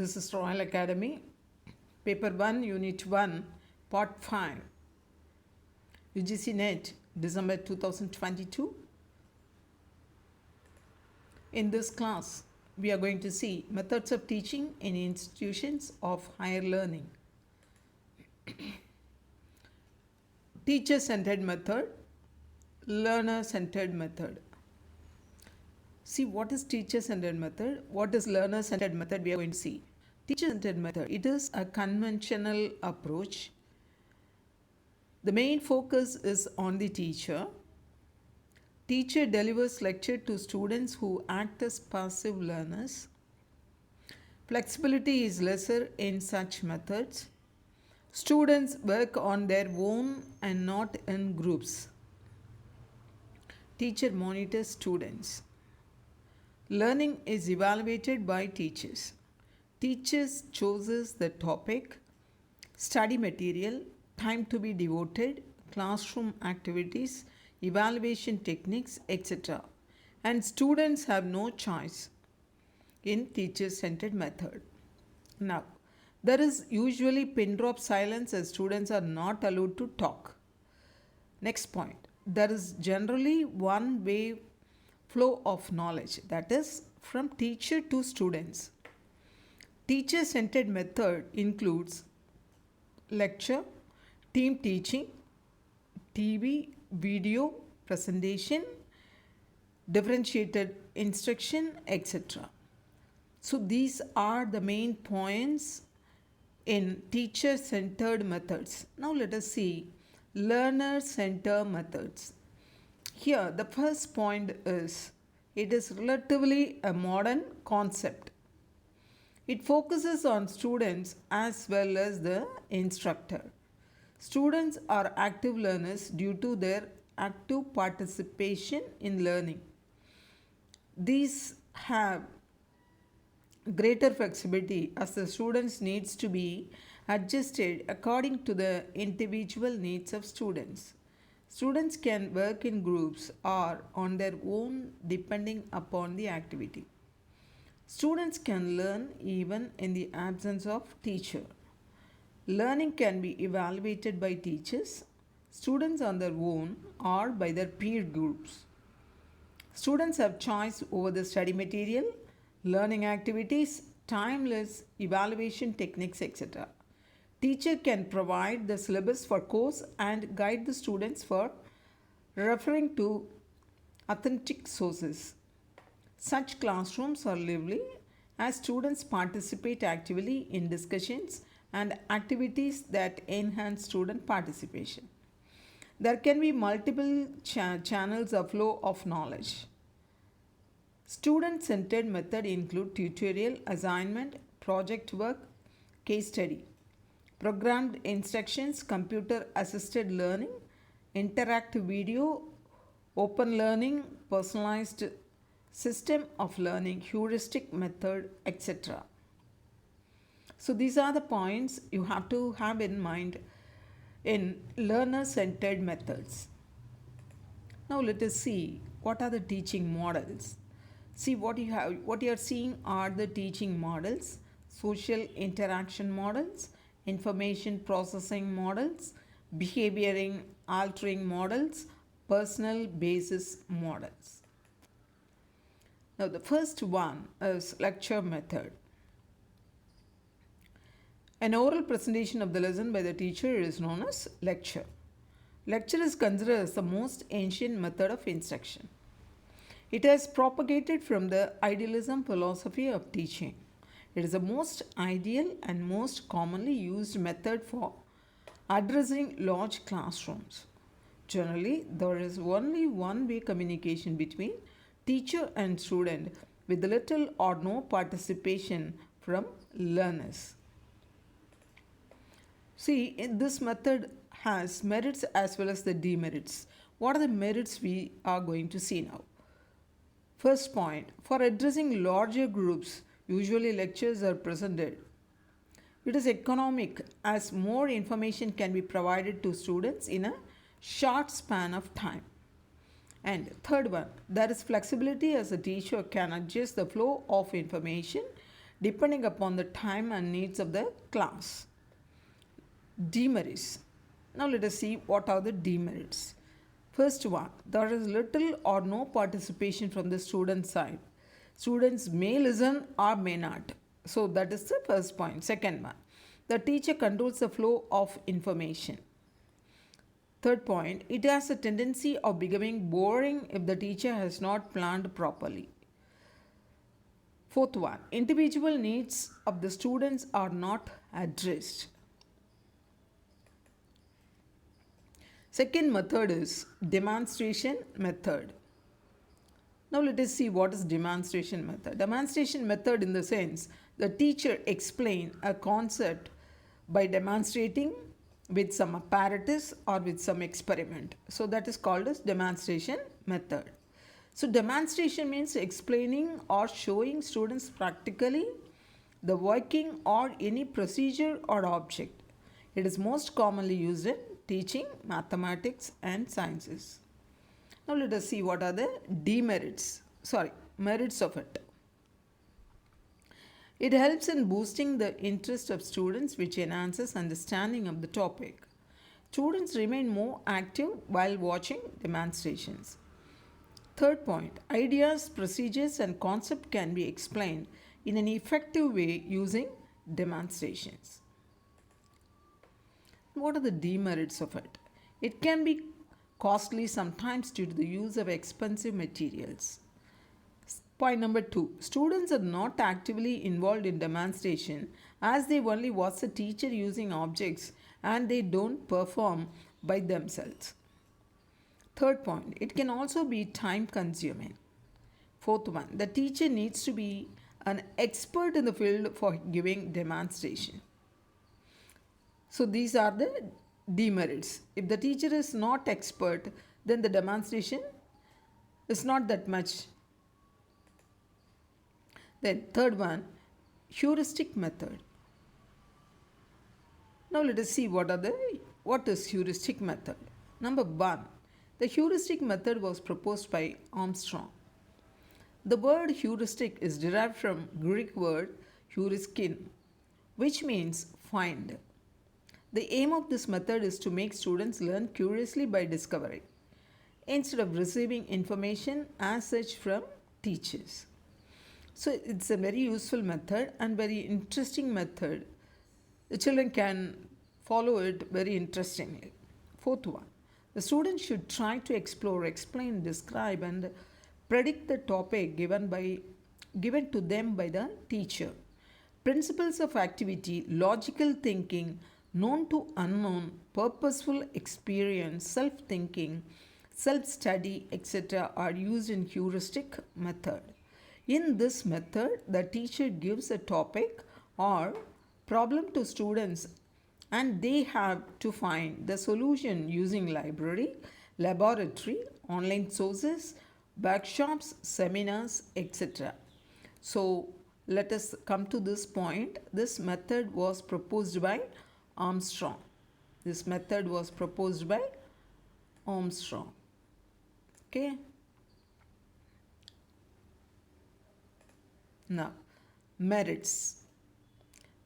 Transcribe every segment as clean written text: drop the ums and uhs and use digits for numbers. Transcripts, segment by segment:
This is Royal Academy, Paper 1, Unit 1, Part 5, UGC NET, December 2022. In this class, we are going to see methods of teaching in institutions of higher learning. Teacher-centered method, learner-centered method. See, what is teacher-centered method? What is learner-centered method? We are going to see. Teacher-centered method, it is a conventional approach. The main focus is on the teacher. Teacher delivers lecture to students who act as passive learners. Flexibility is lesser in such methods. Students work on their own and not in groups. Teacher monitors students. Learning is evaluated by teachers. Teachers chooses the topic, study material, time to be devoted, classroom activities, evaluation techniques, etc. And students have no choice in teacher-centered method. Now, there is usually pin drop silence as students are not allowed to talk. Next point, there is generally one-way flow of knowledge, that is from teacher to students. Teacher-centered method includes lecture, team teaching, TV, video, presentation, differentiated instruction, etc. So these are the main points in teacher-centered methods. Now let us see learner-centered methods. Here the first point is, it is relatively a modern concept. It focuses on students as well as the instructor. Students are active learners due to their active participation in learning. These have greater flexibility as the students' needs to be adjusted according to the individual needs of students. Students can work in groups or on their own depending upon the activity. Students can learn even in the absence of teacher. Learning can be evaluated by teachers, students on their own, or by their peer groups. Students have choice over the study material, learning activities, timeless evaluation techniques, etc. Teacher can provide the syllabus for course and guide the students for referring to authentic sources. Such classrooms are lively as students participate actively in discussions and activities that enhance student participation. There can be multiple channels of flow of knowledge. Student-centered method include tutorial, assignment, project work, case study, programmed instructions, computer-assisted learning, interactive video, open learning, personalized system of learning, heuristic method, etc. So these are the points you have to have in mind in learner-centered methods. Now let us see what are the teaching models. See, what you are seeing are the teaching models: social interaction models, information processing models, behavioring altering models, personal basis models. Now the first one is lecture method. An oral presentation of the lesson by the teacher is known as lecture. Lecture is considered as the most ancient method of instruction. It has propagated from the idealism philosophy of teaching. It is the most ideal and most commonly used method for addressing large classrooms. Generally, there is only one-way communication between teacher and student with little or no participation from learners. See, this method has merits as well as the demerits. What are the merits we are going to see now? First point, for addressing larger groups, usually lectures are presented. It is economic as more information can be provided to students in a short span of time. And third one, there is flexibility as a teacher can adjust the flow of information depending upon the time and needs of the class. Demerits. Now let us see what are the demerits. First one, there is little or no participation from the student side. Students may listen or may not. So that is the first point. Second one, the teacher controls the flow of information. Third point, it has a tendency of becoming boring if the teacher has not planned properly. Fourth one, individual needs of the students are not addressed. Second method is demonstration method. Now let us see what is demonstration method. Demonstration method in the sense the teacher explain a concept by demonstrating with some apparatus or with some experiment. So that is called as demonstration method. So demonstration means explaining or showing students practically the working or any procedure or object. It is most commonly used in teaching mathematics and sciences. Now let us see what are the merits of it. It helps in boosting the interest of students, which enhances understanding of the topic. Students remain more active while watching demonstrations. Third point, ideas, procedures and concept can be explained in an effective way using demonstrations. What are the demerits of it? It can be costly sometimes due to the use of expensive materials. Point number 2, students are not actively involved in demonstration as they only watch the teacher using objects and they don't perform by themselves. Third point, it can also be time consuming. Fourth one, the teacher needs to be an expert in the field for giving demonstration. So these are the demerits. If the teacher is not expert, then the demonstration is not that much. Then third one, heuristic method. Now let us see what is heuristic method. Number 1, the heuristic method was proposed by Armstrong. The word heuristic is derived from Greek word heuriskin, which means find. The aim of this method is to make students learn curiously by discovery, instead of receiving information as such from teachers. So it's a very useful method and very interesting method. The children can follow it very interestingly. Fourth one, the students should try to explore, explain, describe and predict the topic given to them by the teacher. Principles of activity, logical thinking, known to unknown, purposeful experience, self-thinking, self-study, etc. are used in heuristic method. In this method, the teacher gives a topic or problem to students and they have to find the solution using library, laboratory, online sources, workshops, seminars, etc. So let us come to this point. This method was proposed by Armstrong. This method was proposed by Armstrong. Okay. Now, merits.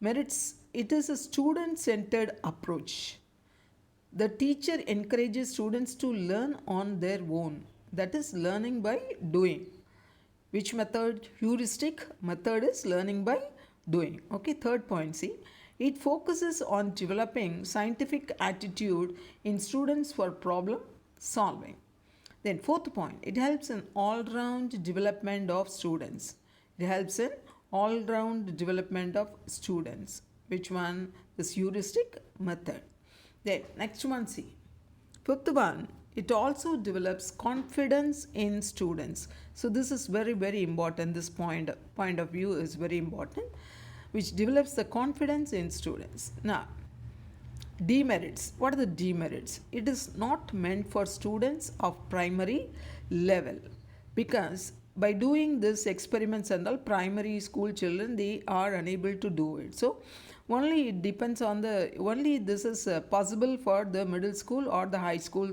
Merits, it is a student-centered approach. The teacher encourages students to learn on their own. That is learning by doing. Which method? Heuristic method is learning by doing. Okay, third point, see. It focuses on developing scientific attitude in students for problem solving. Then fourth point, it helps in all-round development of students. It helps in all-round development of students. Which one? This heuristic method. Then next one, see. Fifth one, it also develops confidence in students. So this is very, very important. This point of view is very important, which develops the confidence in students. Now, demerits. What are the demerits? It is not meant for students of primary level because by doing this experiments and all, primary school children, they are unable to do it. So only it depends on only this is possible for the middle school or the high school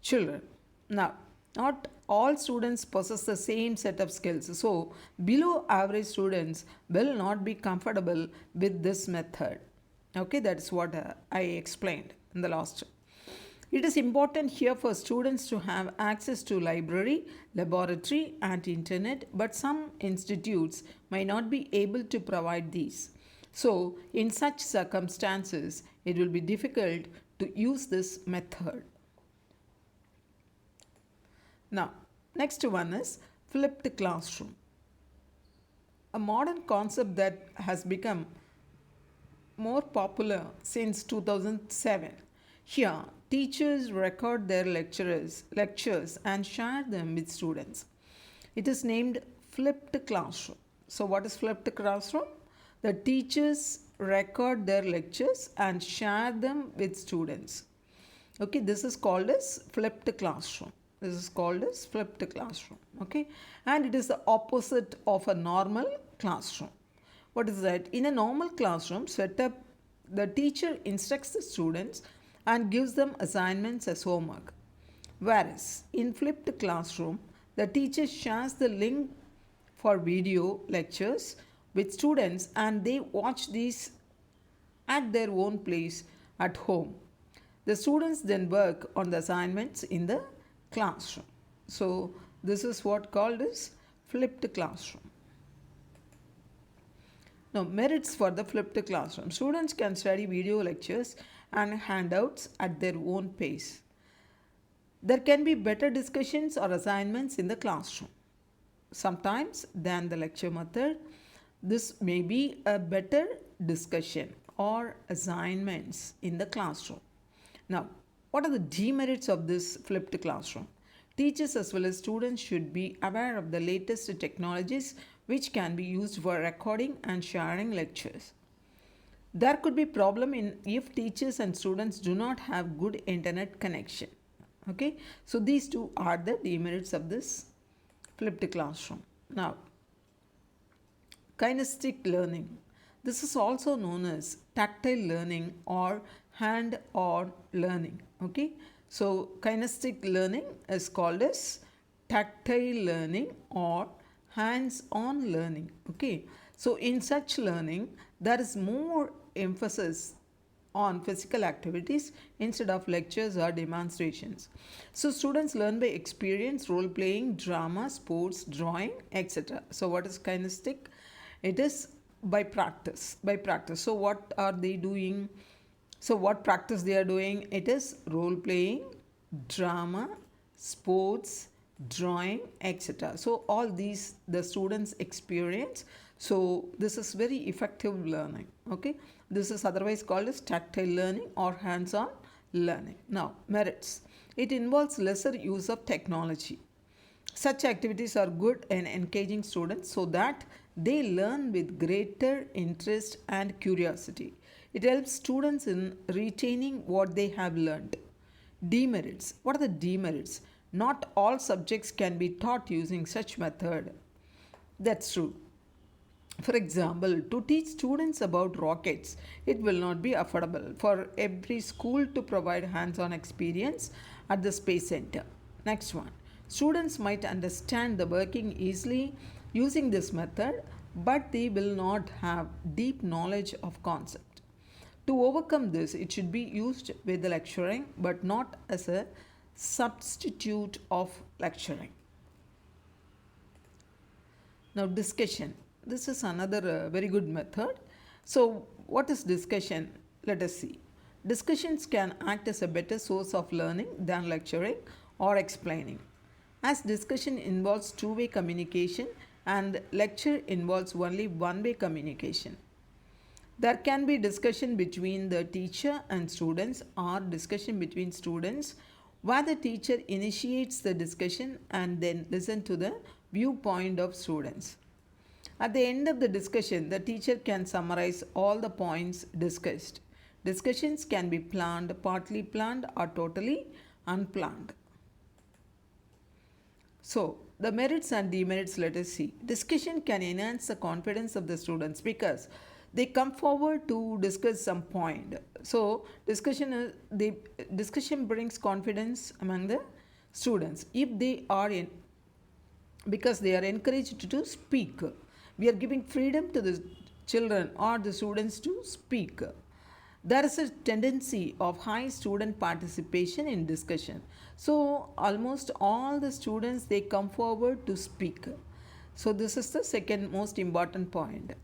children. Now, not all students possess the same set of skills. So, below average students will not be comfortable with this method. Okay, that's what I explained in the last. It is important here for students to have access to library, laboratory and internet, but some institutes may not be able to provide these. So, in such circumstances, it will be difficult to use this method. Now, next one is flipped classroom. A modern concept that has become more popular since 2007. Here, teachers record their lectures and share them with students. It is named flipped classroom. So, what is flipped classroom? The teachers record their lectures and share them with students. Okay, this is called as flipped classroom. This is called as flipped classroom. Okay, and it is the opposite of a normal classroom. What is that? In a normal classroom setup, the teacher instructs the students and gives them assignments as homework. Whereas in flipped classroom, the teacher shares the link for video lectures with students and they watch these at their own place at home. The students then work on the assignments in the classroom. So this is what called as flipped classroom. Now, merits for the flipped classroom. Students can study video lectures and handouts at their own pace. There can be better discussions or assignments in the classroom. Sometimes than the lecture method, this may be a better discussion or assignments in the classroom. Now, what are the demerits of this flipped classroom? Teachers as well as students should be aware of the latest technologies which can be used for recording and sharing lectures. There could be problem if teachers and students do not have good internet connection. Okay, so these two are the demerits of this flipped classroom. Now, kinesthetic learning. This is also known as tactile learning or hand-on learning. Okay, so kinesthetic learning is called as tactile learning or hands-on learning. Okay, so in such learning, there is more emphasis on physical activities instead of lectures or demonstrations. So students learn by experience, role playing, drama, sports, drawing, etc. So what is kinesthetic? It is by practice. So what are they doing? So what practice they are doing? It is role playing, drama, sports, drawing, etc. So all these the students experience. So this is very effective learning. Okay, this is otherwise called as tactile learning or hands-on learning. Now, merits. It involves lesser use of technology. Such activities are good in engaging students so that they learn with greater interest and curiosity. It helps students in retaining what they have learned. Demerits. What are the demerits? Not all subjects can be taught using such method. That's true. For example, to teach students about rockets, it will not be affordable for every school to provide hands-on experience at the Space Center. Next one. Students might understand the working easily using this method, but they will not have deep knowledge of concept. To overcome this, it should be used with the lecturing, but not as a substitute of lecturing. Now, discussion. This is another very good method. So, what is discussion? Let us see. Discussions can act as a better source of learning than lecturing or explaining. As discussion involves two-way communication and lecture involves only one-way communication. There can be discussion between the teacher and students or discussion between students where the teacher initiates the discussion and then listen to the viewpoint of students. At the end of the discussion, the teacher can summarize all the points discussed. Discussions can be planned, partly planned, or totally unplanned. So, the merits and demerits, let us see. Discussion can enhance the confidence of the students because they come forward to discuss some point. So, discussion brings confidence among the students if they are in, because they are encouraged to speak. We are giving freedom to the children or the students to speak. There is a tendency of high student participation in discussion. So almost all the students, they come forward to speak. So this is the second most important point.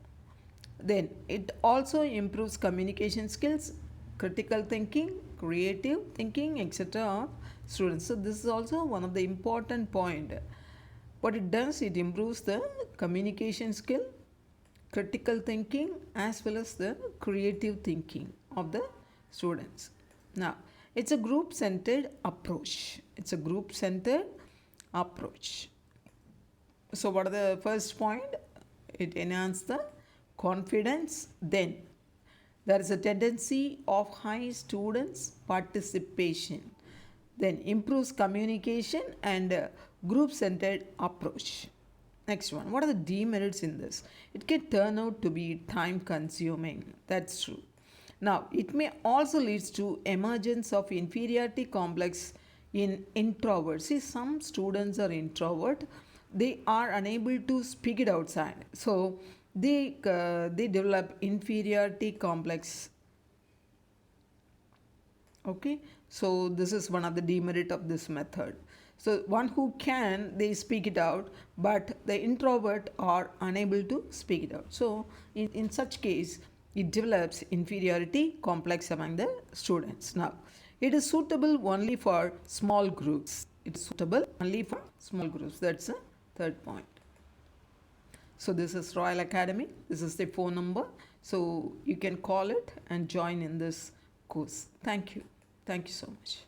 Then it also improves communication skills, critical thinking, creative thinking, etc. of students. So this is also one of the important point. What it does, it improves the communication skill, critical thinking, as well as the creative thinking of the students. Now, it's a group-centered approach. It's a group-centered approach. So what are the first point? It enhances the confidence. Then there is a tendency of high students participation. Then improves communication and group-centered approach. Next one, what are the demerits in this? It can turn out to be time consuming. That's true. Now, it may also lead to emergence of inferiority complex in introverts. See, some students are introvert. They are unable to speak it outside. So, they develop inferiority complex. Okay, so this is one of the demerit of this method. So one who can, they speak it out, but the introvert are unable to speak it out. So in such case, it develops inferiority complex among the students. Now, it is suitable only for small groups. It is suitable only for small groups. That's the third point. So this is Royal Academy. This is the phone number. So you can call it and join in this course. Thank you. Thank you so much.